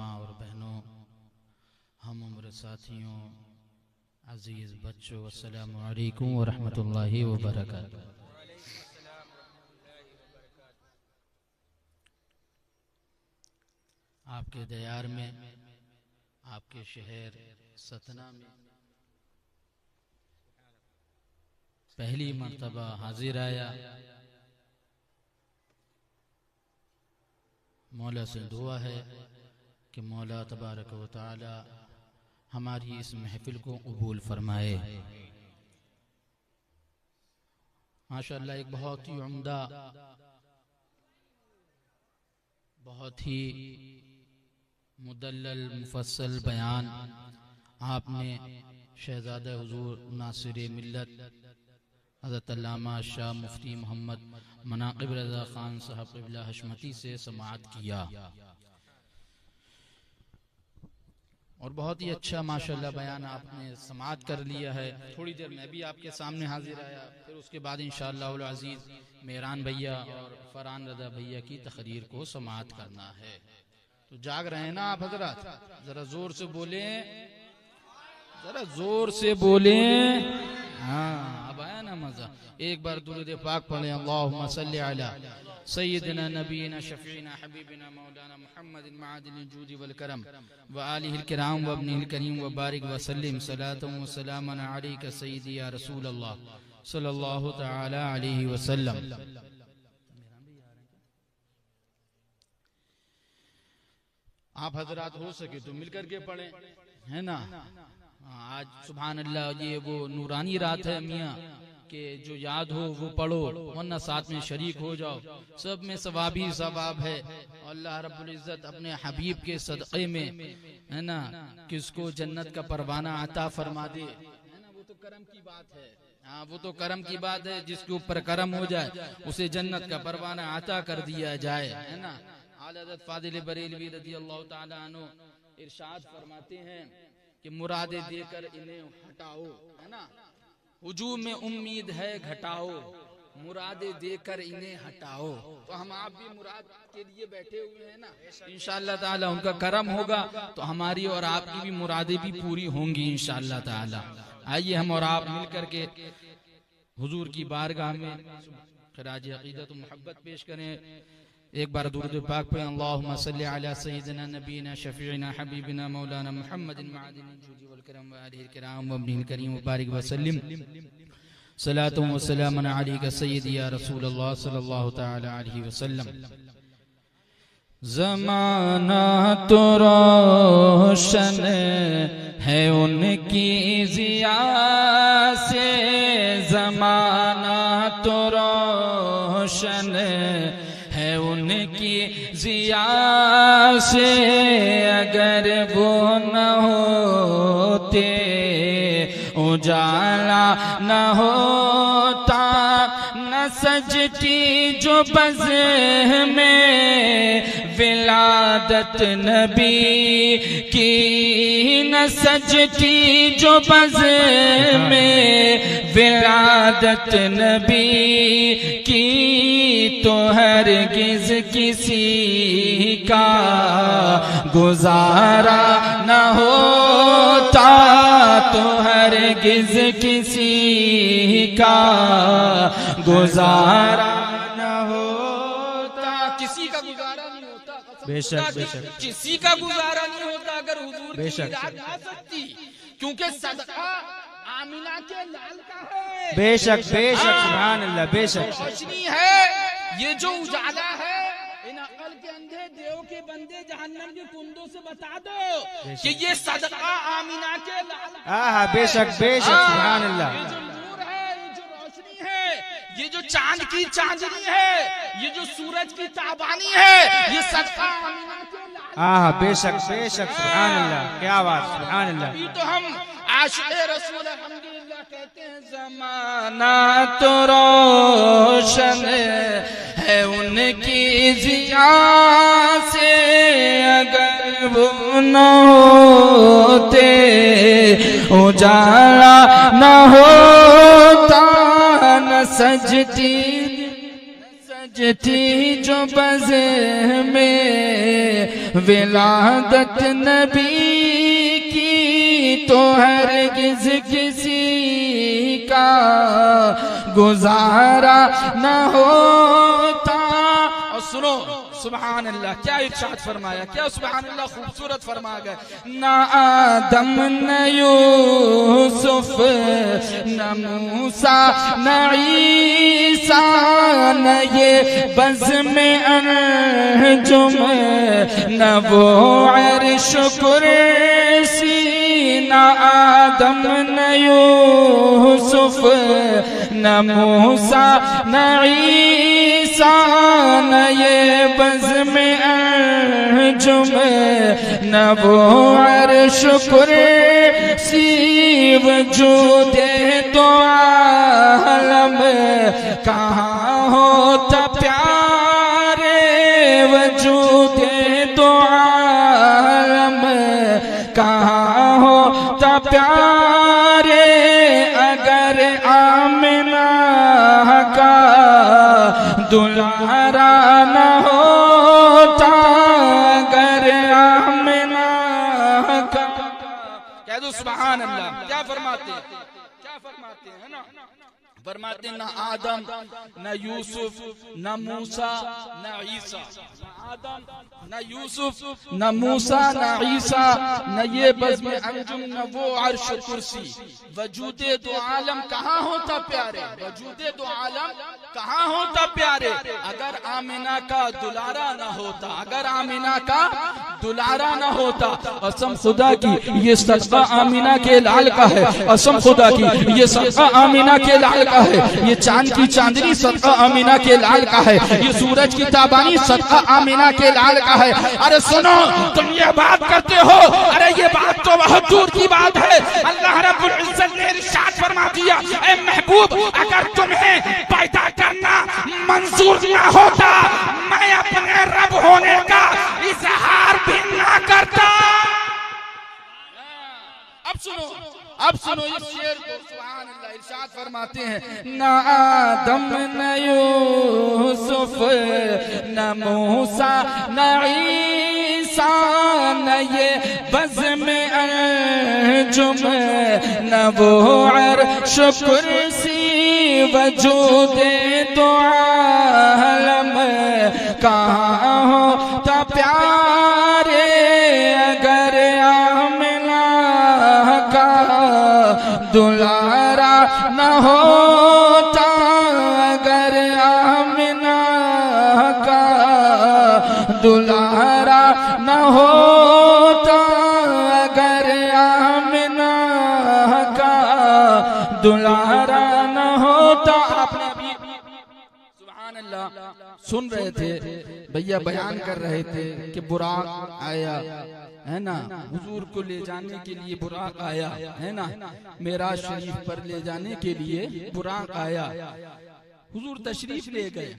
माँ और बहनों, हम उम्र साथियों, अजीज बच्चों, अस्सलामु अलैकुम व रहमतुल्लाहि व बरकातुहू। आपके दयार में, आपके शहर सतना में पहली मर्तबा हाजिर आया। मौला से दुआ है कि मौला तबारक व तआला हमारी इस महफिल को कबूल फरमाए। माशाअल्लाह, एक बहुत ही उम्दा, बहुत ही मुदल्लल मुफस्सल बयान आपने शहजादा हुजूर नासिर मिल्लत हज़रत अल्लामा शाह मुफ्ती मोहम्मद मनाक़िब रज़ा ख़ान साहब क़िबला हशमती से समाअत किया और बहुत ही अच्छा माशाअल्लाह बयान आपने समाअत कर लिया है। थोड़ी देर मैं भी आपके सामने हाजिर आया, फिर उसके बाद इंशाअल्लाह उल अज़ीज़ मेहरान भैया और फरहान रज़ा भैया की तकरीर को समाअत करना है। तो जाग रहे हैं ना आप हज़रात? जरा जोर से बोले, जरा जोर से बोले। हाँ, अब आया ना मजा। एक बार दुरूद पाक पढ़े, अल्लाहुम्मा सल्ली अला सय्यिदिना नबीना शफीना हबीबिना मौलाना मुहम्मदिन मअदिल जूदी वल करम व आलिहिल किराम व इब्निहिल करीम व बारिक व सल्लिम सलातन व सलामन अलैका सय्यदी या रसूल अल्लाह सल्लल्लाहु तआला अलैहि वसल्लम। आप हजरात हो सके तो मिलकर के पढ़ें, है ना। आज सुभान अल्लाह, ये वो नूरानी रात है मियाँ के, जो याद हो वो पढ़ो, वरना साथ में शरीक हो जाओ। सब में सवाब ही सवाब है। अल्लाह रब्बुल इज्जत अपने हबीब के सदक़े में, है ना, किसको जन्नत का परवाना अता फरमा दे, है ना, वो तो करम की बात है। हाँ, वो तो करम की बात है। जिसके ऊपर करम हो जाए उसे जन्नत का परवाना अता कर दिया जाए, है ना। आला हज़रत फादिल बरेलवी रज़ियल्लाहु ताला अन्हु इरशाद फरमाते हैं कि मुरादे देकर इन्हें हटाओ, है ना, हुजूम में उम्मीद है घटाओ, मुरादे देकर इन्हें हटाओ। तो हम आप भी मुराद के लिए बैठे हुए हैं ना। इंशाअल्लाह ताला उनका करम होगा तो हमारी और आपकी भी मुरादें भी पूरी होंगी इंशाअल्लाह ताला। आइए हम और आप मिलकर के हुजूर की बारगाह में खिराज अक़ीदत व मोहब्बत पेश करें। एक बार दुरूद पाक पे, अल्लाहुम्मा सल्ली अला सय्यिदिना नबीना शफीना हबीबिना मौलाना मुहम्मदिन मअदिल जूदी वल करम व आलिहिल किराम व इब्निहिल करीम व बारिक व सल्लिम सलातन व सलामन अलैका सय्यदी या रसूल अल्लाह सल्लल्लाहु तआला अलैहि वसल्लम। ज़माना तो रोशन है उनकी ज़िया से, ज़माना तो रोशन है उनकी ज़िया से, अगर वो न होते उजाला न होता, न सजती जो बज़ में विलादत नबी की, न सजती जो बज़ में विलादत नबी की, तो हरगिज़ किसी का गुजारा न होता, तो हरगिज़ किसी का गुजारा न होता। किसी का गुजारा नहीं होता, बेशक बेशक किसी का गुजारा नहीं होता अगर हुजूर की बेशक मिलाद ना सकती, क्योंकि सदका आमिना के लाल का है। बेशक बेशक सुभान अल्लाह। बेशक रोशनी है, ये जो उजाला है, इन अकल के अंधे देव के बंदे जहन्नम के कुंडों से बता दो कि ये सदका आमिना के लाल का है। हाँ, बेशक बेशक सुभान अल्लाह। ये जो नूर है, ये जो रोशनी है, ये जो चांद की चांदनी है, ये जो सूरज की ताबानी है, ये सदका आमिना के लाल का है। हाँ, बेशक बेशक सुभान अल्लाह। क्या बात, सुभान अल्लाह। अभी तो हम आशिक़े रसूल अल्हम्दुलिल्लाह कहते हैं, ज़माना तो रोशन है उनकी ज़िया से, अगर वो न होते उजाला न होता, न सजती थी जो बज़े में विलादत नबी की, तो हरगिज़ किसी का गुजारा न होता। और सुनो सुभान अल्लाह, क्या इरशाद फरमाया, क्या सुभान अल्लाह खूबसूरत फरमा गए। ना आदम न यूसुफ न मूसा न ईसा, न ये बज़्म अंजुम न वो अर्श कुर्सी। ना आदम न यूसुफ न मूसा न ईसा, न ये बज़्म अंजुम न वो अर्श कुर्सी। वजूदे दो आलम कहाँ होता प्यारे, वजूदे दो आलम कहाँ होता प्यारे, अगर आमिना का दुलारा न होता, अगर आमिना का। कह दो सुभान अल्लाह। क्या फरमाते हैं, क्या फरमाते हैं ना, फरमाते न आदम न यूसुफ न मूसा न ईसा, न आदम न यूसुफ न मूसा न ईसा, न ये बज़्म अंजुम न वो अर्श कुर्सी। वजूदे दो आलम कहाँ होता प्यारे, वजूदे दो आलम कहाँ होता प्यारे, अगर आमिना का दुलारा न होता, अगर आमिना का दुलारा न होता। कसम खुदा की ये सदका आमिना के लाल का है, कसम खुदा की ये सदका आमिना के लाल का है, ये चांद की चांदनी सदका आमिना के लाल का है, ये सूरज की ताबानी सदका आमिना के लाल का है। अरे सुनो, तुम ये बात करते हो, अरे ये बात तो बहुत दूर की बात है। अल्लाह रब्बुल इज्जत ने इरशाद फरमा दिया, ए महबूब, अगर तुम्हें पैदा करना मंजूर न होता, मैं अपने रब होने का इजहार भी ना करता। अब सुनो, अब सुनो इस शेर को। सुभान अल्लाह, इरशाद फरमाते हैं ना आदम न यूसुफ न मूसा न ईसा, न ये बज़्म अंजुम न वो अर्श कुर्सी। वजूदे दो आलम कहाँ होता प्यारे, अगर आमिना का दुलारा न होता, अगर आमिना का दुलारा न होता, अगर आमिना का दुलारा न होता। आपने अभी सुभान अल्लाह सुन रहे थे, भैया बयान कर रहे थे कि बुराक आया है ना, हुजूर को ले जाने के लिए बुराक आया है ना, मेराज शरीफ पर ले जाने के लिए बुराक आया, हुजूर तशरीफ ले गए।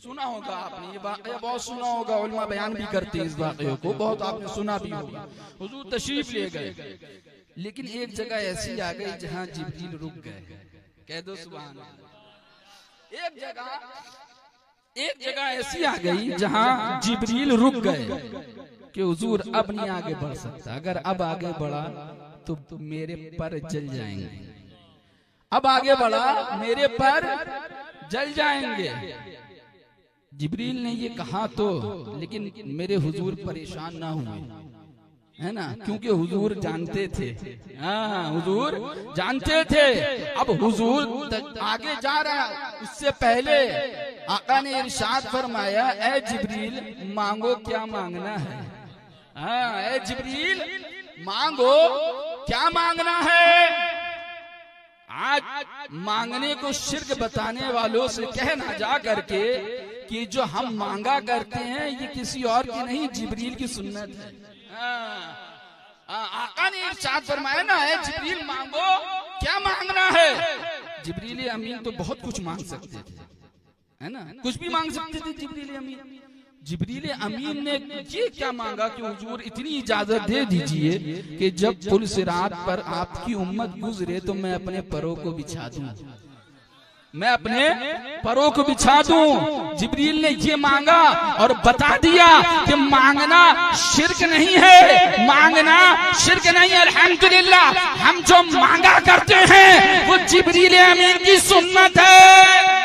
सुना होगा आपने ये वाक़या, बहुत सुना होगा, उलमा बयान भी करते हैं इस वाक़ये को, बहुत आपने सुना भी होगा। हुजूर तशरीफ ले गए, लेकिन एक जगह ऐसी आ गई जहाँ जिब्रील रुक गए। कह दो सुभान अल्लाह। एक जगह ऐसी आ गई जहाँ जिब्रील रुक गए कि हुजूर अब नहीं आगे बढ़ सकता, अगर अब आगे बढ़ा तो मेरे पर जल जाएंगे, अब आगे बढ़ा मेरे पर जल जाएंगे। जिब्रील ने ये कहा तो, लेकिन मेरे हुजूर परेशान ना हुए, है ना, क्योंकि हुजूर जानते थे, हाँ हुजूर जानते थे। अब हुजूर आगे जा रहा, उससे पहले आका ने इरशाद फरमाया, ए जिब्रील मांगो क्या मांगना है, हाँ ए जिब्रील मांगो क्या मांगना है। आज मांगने को शिर्क बताने वालों से कहना जा करके कि जो हम मांगा करते हैं ये किसी और की नहीं, जिब्रील की सुन्नत है। आका ने इरशाद फरमाया ना, है जिब्रील मांगो क्या मांगना है। जिब्रील अमीन तो बहुत कुछ मांग सकते थे, है ना, कुछ भी मांग सकते थे जिब्रील अमीन। जिब्रील अमीन ने ये क्या मांगा कि हुजूर इतनी इजाजत दे दीजिए कि जब पुल सिरात पर आपकी उम्मत गुजरे तो मैं अपने परों को बिछा दूं। मैं अपने परों को बिछा दूं। जिब्रील ने ये मांगा और बता दिया कि मांगना शिर्क नहीं है, मांगना शिर्क नहीं। अल्हम्दुलिल्लाह, हम जो मांगा करते हैं वो जिब्रील अमीन की सुन्नत है।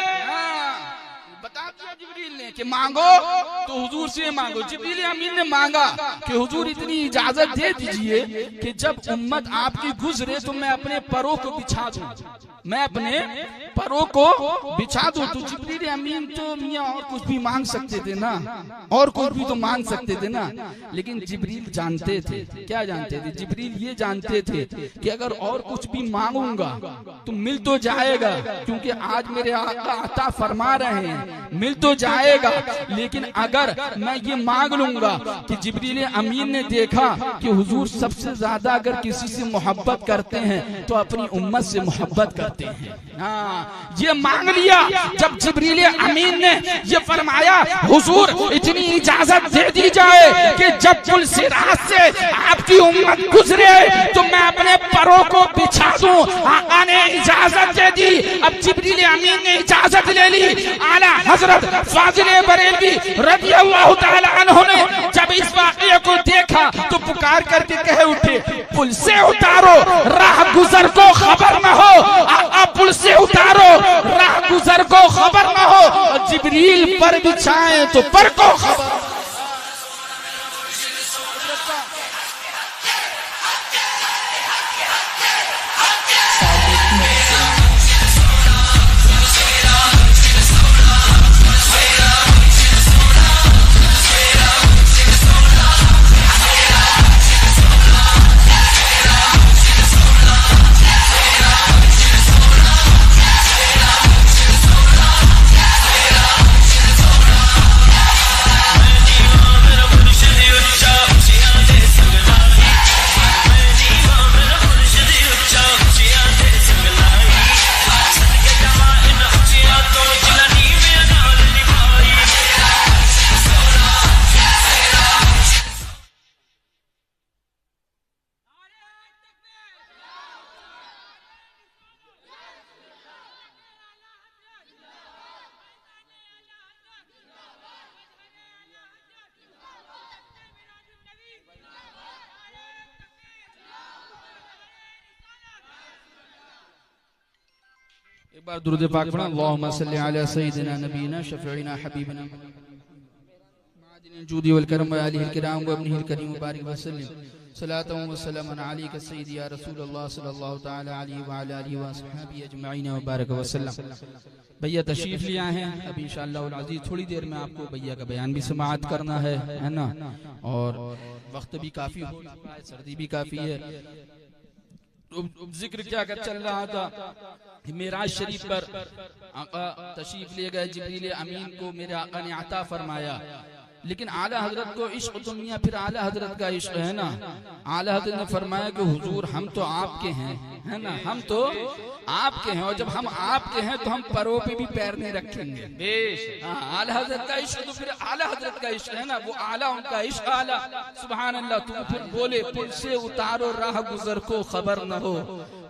बता दिया जिब्रील ने कि मांगो तो हुजूर से मांगो। जिब्रील अमीन ने मांगा कि हुजूर इतनी इजाजत दे दीजिए कि जब उम्मत आपकी गुजरे तो मैं अपने परों को बिछा दूं, मैं अपने परों को बिछा दूं। तो जिब्रील अमीन तो मियां और कुछ भी मांग सकते थे ना, और कुछ भी तो मांग सकते थे ना, लेकिन जिब्रील जानते थे। क्या जानते थे? जिब्रील ये जानते थे कि अगर और कुछ भी मांगूंगा तो मिल तो जाएगा, क्योंकि आज मेरे आका अता फरमा रहे हैं, मिल तो जाएगा। लेकिन अगर मैं ये मांग लूंगा कि जिब्रील अमीन ने देखा कि हुजूर सबसे ज्यादा अगर किसी से मोहब्बत करते हैं तो अपनी उम्मत से मोहब्बत करते हैं। हाँ, ये मांग लिया। जब जिब्रील अमीन ने ये फरमाया हुजूर इतनी इजाजत दे दी जाए कि जब पुल सिरात से आपकी उम्मत गुजरे तो मैं अपने परों को बिछा दूं, आका ने इजाजत दे दी। अब जिब्रील अमीन ने इजाजत ले ली। आला हजरत फाजिल बरेलवी रज़ियल्लाहु ताला अन्हु ने जब इस वाक़ये को देखा तो पुकार करके कहे उठे, पुल से उतारो, राह गुजर को खबर न हो। आका पुल से उतारो, राह गुजर को खबर न हो। जिब्रील पर बिछाए तो पर को खबर। एक बार दुरूद पाक पढ़ा। अल्लाहुम्मा सल्लि अला सय्यिदिना नबीना शफीना हबीबना मादिन जूदी वल करम व आलिहिल किराम व इब्निहिल करीम मुबारक व सल्लम सलातु व सलामन अलैका सय्यिदी या रसूलल्लाह सल्लल्लाहु तआला अलैहि व अला आलिहि व असहाबिहि अजमईन व बारक व सल्लम। भैया तशरीफ ले आए हैं। अब इंशाअल्लाह अज़ीज़ थोड़ी देर में आपको भैया का बयान भी समाअत करना है ना, और वक्त भी काफी हो चुका है, सर्दी भी काफी है। जिक्र क्या कर चल रहा था, मेराज शरीफ पर आका तशरीफ ले गए। जिब्रील अमीन को मेरे आका ने अता फरमाया, लेकिन आला हजरत को इश्क तो मियां फिर आला हजरत का इश्क है ना। आला हजरत ने फरमाया कि हुजूर हम तो आपके हैं, है ना, हम तो आपके हैं, और जब हम आपके हैं तो हम परों पे भी पैर नहीं रखेंगे। बेश आला हजरत का इश्क तो फिर आला हजरत का इश्क है ना, वो आला उनका इश्क आला। सुभान अल्लाह। तुम फिर बोले पुल से उतारो राह गुजर को खबर न हो।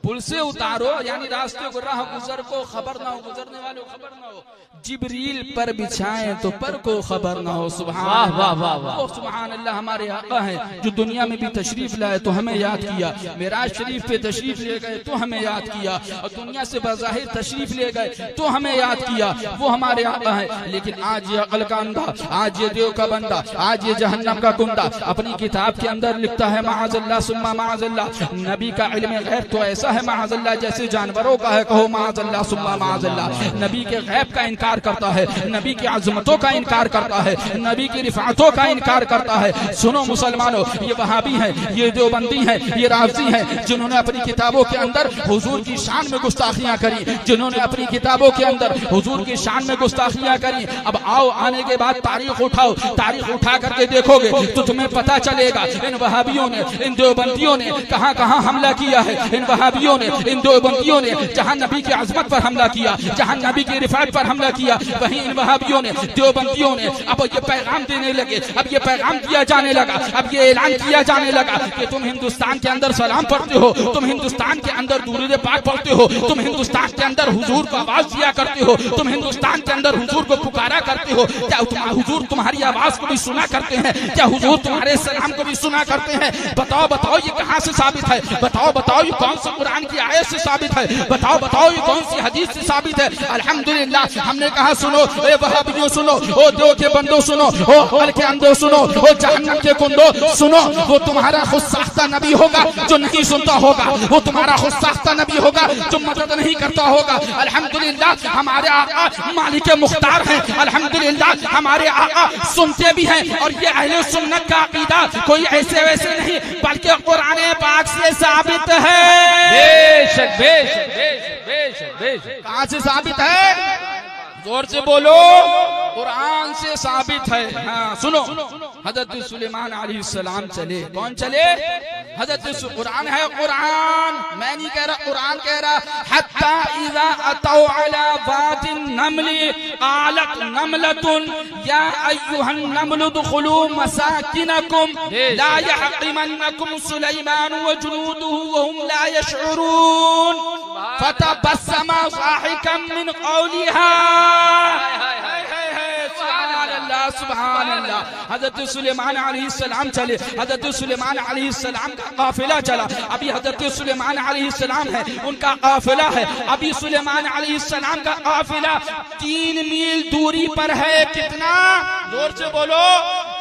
पुल से उतारो यानी रास्ते को, राह गुजर को खबर ना हो, गुजरने वालों को खबर ना हो। जिब्रील पर बिछाएं तो पर को खबर ना हो। सुभान अल्लाह, सुभान अल्लाह। हमारे आका हैं जो दुनिया में भी तशरीफ लाए तो हमें याद किया, मेराज शरीफ पे तशरीफ ले गए तो हमें याद किया, और दुनिया से बज़ाहिर तशरीफ ले गए तो हमें याद किया। वो हमारे आका हैं। लेकिन आज ये अक़ल का अंधा, आज ये देव का बंदा, आज ये जहन्नम का कुंदा अपनी किताब के अंदर लिखता है माअज़ल्लाह सुम्मा माअज़ल्लाह, नबी का इल्म गैब तो ऐसा है माअज़ल्लाह जैसे जानवरों का है। कहो माअज़ल्लाह सुम्मा माअज़ल्लाह। नबी के गैब का इनकार करता है, नबी की अज़मतों का इनकार करता है, नबी की रिफ़ातों का इनकार करता है। सुनो मुसलमानों, ये वहाबी हैं, ये देवबंदी हैं, ये राफ़ज़ी हैं, जिन्होंने अपनी किताबों के अंदर हुजूर की शान में गुस्ताखियां करी, जिन्होंने अपनी किताबों के अंदर हुजूर की शान में गुस्ताखियां करी। अब आओ, आने के बाद तारीख उठाओ, तारीख उठा करके देखोगे तो तुम्हें पता चलेगा इन वहाबियों ने, इन देवबंदियों ने कहां कहां हमला किया है। इन वहाबियों वहाबियों ने, इन देवबंदियों ने जहां नबी की अजमत पर हमला किया, जहां नबी की रिफात पर हमला किया, वहीं इन वहाबियों ने, देवबंदियों ने अब ये पैगाम देने लगे, अब ये पैगाम दिया जाने लगा, अब ये ऐलान किया जाने लगा कि तुम हिंदुस्तान के अंदर सलाम पढ़ते हो, तुम हिंदुस्तान के अंदर दुरूद पाक पढ़ते हो, तुम हिंदुस्तान के अंदर हुजूर को आवाज दिया करते हो, तुम हिंदुस्तान के अंदर हुजूर को पुकारा करते हो। क्या हुजूर तुम्हारी आवाज को भी सुना करते हैं? क्या हुजूर तुम्हारे सलाम को भी सुना करते हैं? बताओ बताओ ये कहां से साबित है? बताओ बताओ ये कौन सा कुरान की आयत से साबित है? बताओ बताओ ये कौन सी हदीस से साबित है? अल्हम्दुलिल्लाह हमने कहा सुनो, ए वहाबियों सुनो, ओ देव के बंदो सुनो, ओ हल के अंदो सुनो, ओ जहन्नम के कुंदो सुनो, वो तुम्हारा खुद साख्ता नबी होगा जो नहीं सुनता होगा, वो तुम्हारा खुद साख्ता नबी होगा जो मदद नहीं करता होगा। अल्हम्दुलिल्लाह हमारे आका मालिक मुख्तार हैं, अल्हम्दुलिल्लाह हमारे आका सुनते भी हैं, और ये अहले सुन्नत का अकीदा कोई ऐसे वैसे नहीं बल्कि कुरान पाक से साबित है। बेशक बेशक बेशक बेशक बेशक। कहां से साबित है? जोर से बोलो, कुरान से साबित है। हाँ सुनो, हजरत सुलेमान अलैहिस्सलाम चले, कौन चले? हजरत कुरान है, कुरान मैं नहीं कह रहा, कुरान कह रहा। हत्ता इज़ा अतौ अला वादिन नमली आलत नमलतुन या अय्युहन नमलु दुखुलू मसाकिनकुम ला यहतिमन्नकुम सुलैमान व जुनूदुहु व हुम ला यशउरून फतबस्समा ज़ाहिकन मिन क़ौलिहा। सुभान अल्लाह। हजरत सुलेमान अलैहिस्सलाम चले, हजरत सुलेमान अलैहिस्सलाम का काफिला चला। अभी हजरत सुलेमान अलैहिस्सलाम है, उनका काफिला है। अभी सुलेमान अलैहिस्सलाम का काफिला 3 मील दूरी पर है। कितना? जोर से बोलो,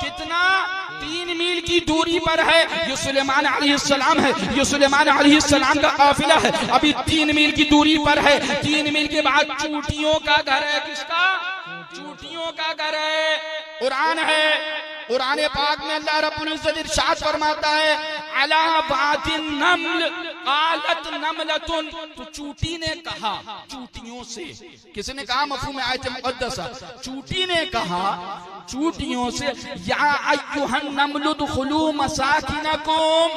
कितना? 3 मील की दूरी पर है। ये सुलेमान अलैहिस्सलाम है, ये सुलेमान अलैहिस्सलाम का काफिला है। अभी 3 मील की दूरी पर है। 3 मील के बाद चूटियों का घर है। किसका? चूटियों का घर है। कुरान है, कुरान पाक में अल्लाह रब्बुल इज्जत इरशाद फरमाता है अला वादिन नमल आलत नमलतुन। तो चूटी ने कहा, चूटियों से, किसने कहा? मफहूम आयत मुक़द्दसा, चूटी ने कहा चूटियों से, या अय्युहन नमलु दुखुलू मसाकिनकुम,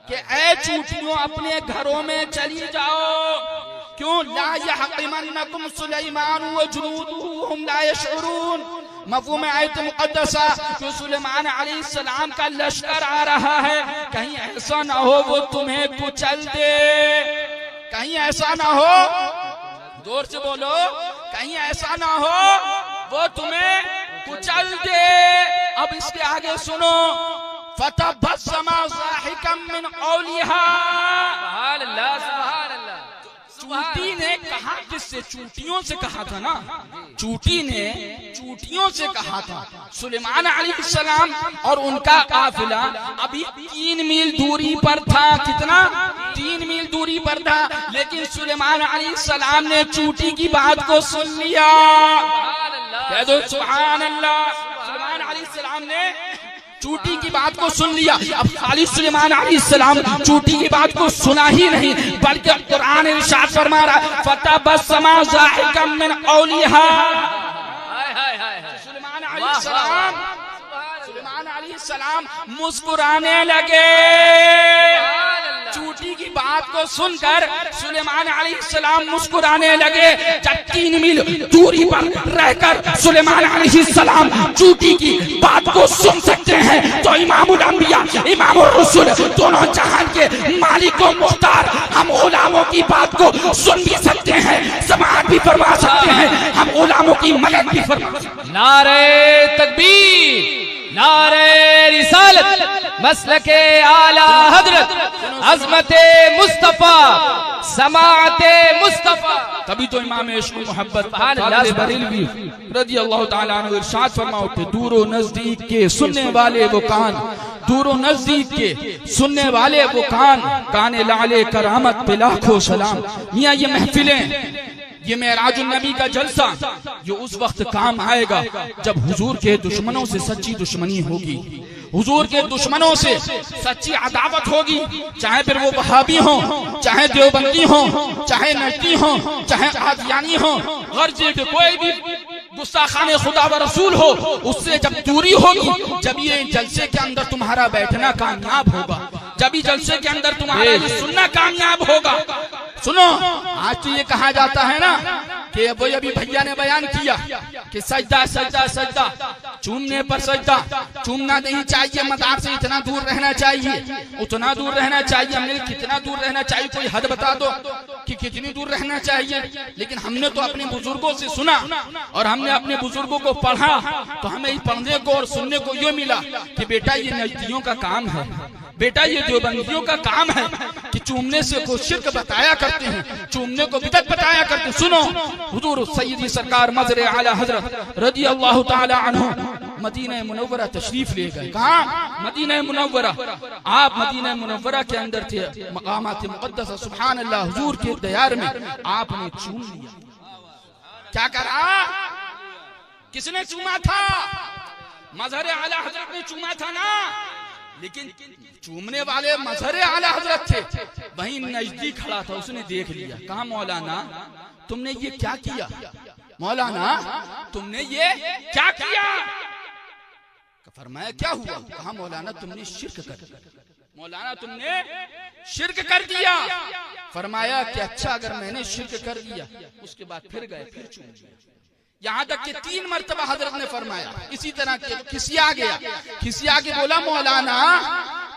कि ऐ चूटियों अपने घरों में चली जाओ। क्यों? ला यहतिमन्नकुम सुलैमान व जुनूदुहु हुम ला यशउरून। मफ़हूम आयत मुक़द्दसा, जो सुलेमान अलैहिस्सलाम का लश्कर आ रहा है, कहीं ऐसा ना हो वो तुम्हें कुचल दे, कहीं ऐसा ना हो, जोर से बोलो, कहीं ऐसा ना हो वो तुम्हें कुचल दे। अब इसके आगे सुनो, फतबस्समा ज़ाहिकन मिन क़ौलिहा। सुभान अल्लाह सुभान अल्लाह। चूटी ने कहा, किससे? चूटियों से कहा था ना, चूटी ने चूटियों से कहा था। सुलेमान अलैहिस्सलाम और उनका काफिला अभी 3 मील दूरी पर था। कितना? 3 मील दूरी पर था, लेकिन सुलेमान अलैहिस्सलाम ने चूटी की बात को सुन लिया। कह दो सुभान अल्लाह। सुलेमान अलैहिस्सलाम ने चूटी की बात को सुन लिया। अब खाली सुलेमान अलैहिस्सलाम चूटी की बात को सुना ही नहीं, बल्कि कुरान इरशाद फरमा रहा फतबस्समा ज़ाहिकन मिन क़ौलिहा। सुलेमान अलैहिस्सलाम मुस्कुराने लगे। चूटी की बात को सुनकर सुलेमान अलैहिस्सलाम मुस्कुराने लगे। जब 3 मील दूरी पर रहकर सुलेमान अलैहिस्सलाम चूटी की बात को सुन सकते हैं, तो इमामुल अंबिया, इमामुर रसूल, दोनों जहान के मालिक व मुख्तार, हम गुलामों की बात को सुन भी सकते हैं, समाअत भी फरमा सकते हैं, हम गुलामों की मदद भी फरमा सकते हैं। नारे तकबीर, नारे रिसालत, मसलके आला हजरत, अज़मते मुस्तफा, समाअते मुस्तफा। तभी तो इमाम इश्क़ मोहब्बत बरेलवी रज़ी अल्लाह ताला अन्हु इरशाद फरमाते, दूरो नजदीक के सुनने वाले वो कान, दूरो नजदीक के सुनने वाले वो कान, काने लाले करामत पे लाखों सलाम। मियां ये महफिलें, ये मेराजुन नबी का जलसा, ये उस वक्त काम आएगा जब हुजूर के दुश्मनों से सच्ची दुश्मनी होगी, हुजूर के दुश्मनों से सच्ची अदावत होगी, चाहे फिर वो वहाबी हो, चाहे देवबंदी हो, चाहे नजदी हो, चाहे कादियानी हो, गर्जे के कोई भी गुस्ताखाने खुदा व रसूल हो, उससे जब दूरी होगी, जब ये जलसे के अंदर तुम्हारा बैठना कामयाब होगा। जब भी जलसे के अंदर तुम्हारा ये सुनना कामयाब होगा। सुनो, आज तो ये कहा जाता है ना कि वो अभी भैया ने बयान किया कि सजदा सजदा सजदा, चूमने पर सजदा, चूमना नहीं चाहिए, मदार से इतना दूर रहना चाहिए, उतना दूर रहना चाहिए। हमने कितना दूर रहना चाहिए, कोई हद बता दो कि कितनी दूर रहना चाहिए। लेकिन हमने तो अपने बुजुर्गों से सुना और हमने अपने बुजुर्गों को पढ़ा, तो हमें पढ़ने को और सुनने को ये मिला कि बेटा ये नजदियों का काम है, बेटा ये देवबंदियों का काम है कि चूमने से को शिर्क बताया करते हैं, चूमने को बिदअत बताया करते हैं। सुनो, हुजूर सैयदी सरकार मजर आला हजरत रजी अल्लाह ताला अन्हु मदीना मुनव्वरा तशरीफ ले गए। कहाँ? Medina Munawwara. आप मदीना मुनव्वरा के अंदर थे, मकामात मुक़द्दसा, सुभान अल्लाह, हुजूर के दयार में आपने चूम लिया। क्या करा? किसने चूमा था? मजहर आला हजरत ने चूमा था ना, लेकिन चूमने वाले मजहर आला हजरत थे, वहीं नजदीक खड़ा था, उसने देख लिया। कहा मौलाना तुमने ये क्या किया? मौलाना तुमने ये क्या किया? फरमाया क्या हुआ? कहा मौलाना तुमने शिर्क कर दिया, मौलाना तुमने शिर्क कर दिया। फरमाया कि अच्छा अगर मैंने शिर्क कर दिया, उसके बाद फिर गए फिर चूम लिया। यहाँ तक कि 3 मरतबा हजरत ने फरमाया। इसी तरह खिसिया गया, खिसिया के बोला मौलाना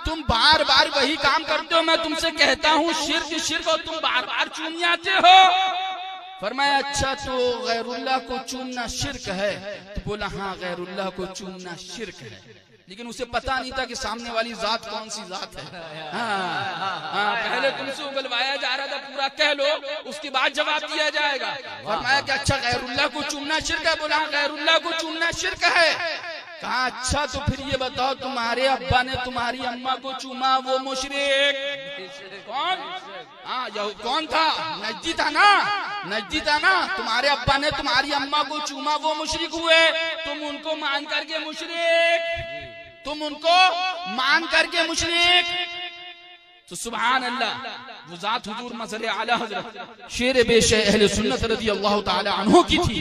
तुम बार बार वही काम करते हो, मैं तुमसे कहता हूँ शिर्क शिर्क और तुम बार बार चूम आते हो। फरमाया अच्छा तो गैरुल्लाह को चूमना शिर्क है? तो बोला हाँ गैरुल्लाह को चूमना शिर्क है, लेकिन उसे पता नहीं था कि सामने वाली जात कौन सी जात है। हाँ, पहले तुमसे उगलवाया जा रहा था, पूरा कह लो, उसके बाद जवाब दिया जाएगा। फरमाया कि अच्छा गैरुल्लाह को चूमना शिर्क है? बोला गैरुल्लाह को चूमना शिर्क है। कहा अच्छा तो फिर ये बताओ तुम्हारे अब्बा ने तुम्हारी अम्मा को चूमा, वो मुशरिक कौन? हाँ कौन था? नजदी था ना, नजदी था ना। तुम्हारे अब्बा ने तुम्हारी अम्मा को चूमा, वो मुशरिक हुए, तुम उनको मान करके मुशरिक, तुम उनको मान करके मुशरिक। तो सुभान अल्लाह, वो जात हुजूर मजहर आला हजरत शेर बेश अहले सुन्नत रज़ी अल्लाह ताला अन्हु की थी।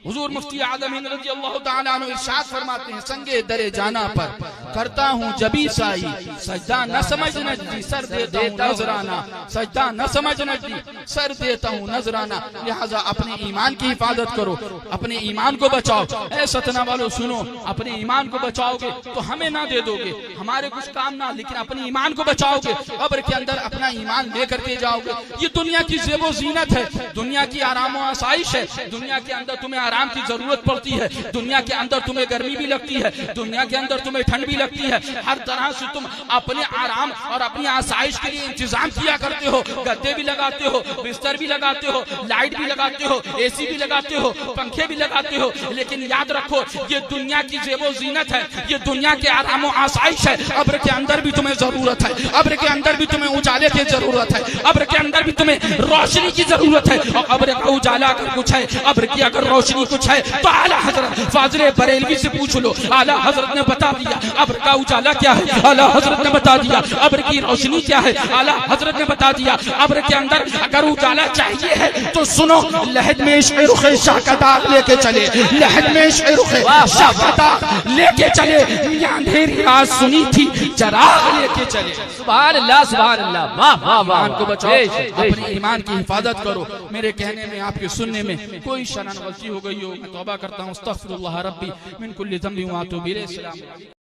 हुजूर मुफ्ती आदम हिंद रज़ी अल्लाह ताला अन्हु इरशाद फरमाते हैं, संगे दरे जाना पर करता हूँ जबी साई, सजदा न समझ नजदी, सर देता हूँ नजराना, सजदा न समझ नजदी, सर देता हूँ नजराना। लिहाजा अपने ईमान की हिफाजत करो, अपने ईमान को बचाओ। ऐ सतना वालों सुनो, अपने ईमान को बचाओगे तो हमें ना दे दोगे, हमारे कुछ काम ना, लेकिन अपने ईमान को बचाओगे, कब्र के अंदर अपना ईमान लेकर के जाओगे। ये दुनिया की ज़ेबो ज़ीनत है, दुनिया की आराम और आसाइश है, दुनिया के अंदर तुम्हें आराम की जरूरत पड़ती है, दुनिया के अंदर तुम्हें गर्मी भी लगती है, दुनिया के अंदर तुम्हें ठंड भी लगती है। हर तरह से तुम अपने आराम और अपनी आसाइश के लिए इंतजाम किया करते हो, गद्दे भी लगाते हो, बिस्तर भी लगाते हो, लाइट भी लगाते हो, एसी भी लगाते हो, पंखे भी लगाते हो। लेकिन याद रखो ये दुनिया की ज़ेबो ज़ीनत है, ये दुनिया के आराम और आसाइश है। कब्र के अंदर भी तुम्हें जरूरत है, कब्र के अंदर भी तुम्हें उजाले की जरूरत है, कब्र के अंदर भी तुम्हें रोशनी की जरूरत है। और कब्र का उजाला अगर कुछ है, कब्र की अगर रोशनी कुछ है, तो आला हजरत फाजिल बरेलवी से पूछ लो, आला हजरत ने बता दिया कब्र का उजाला क्या है, आला हजरत ने बता दिया कब्र की रोशनी क्या है, आला हजरत ने बता दिया। कब्र के अंदर अगर उजाला चाहिए है तो सुनो, लहद में रुखे शाह का दाग लेके चले, लहद में रुखे शाह का दाग लेके चले, अंधेरी रात सुनी थी चराग लेके चले। सुभान अल्लाह, सुभान अल्लाह, वाह वाह वाह। ईमान को बचाओ, अपने ईमान की हिफाजत करो। मेरे कहने में, आपके सुनने में कोई शरन गलती हो गई हो, मैं तौबा करता हूँ, अस्तगफिरुल्लाह रब्बी मिन कुल्ली ज़ंबि व अतूबु इलैह।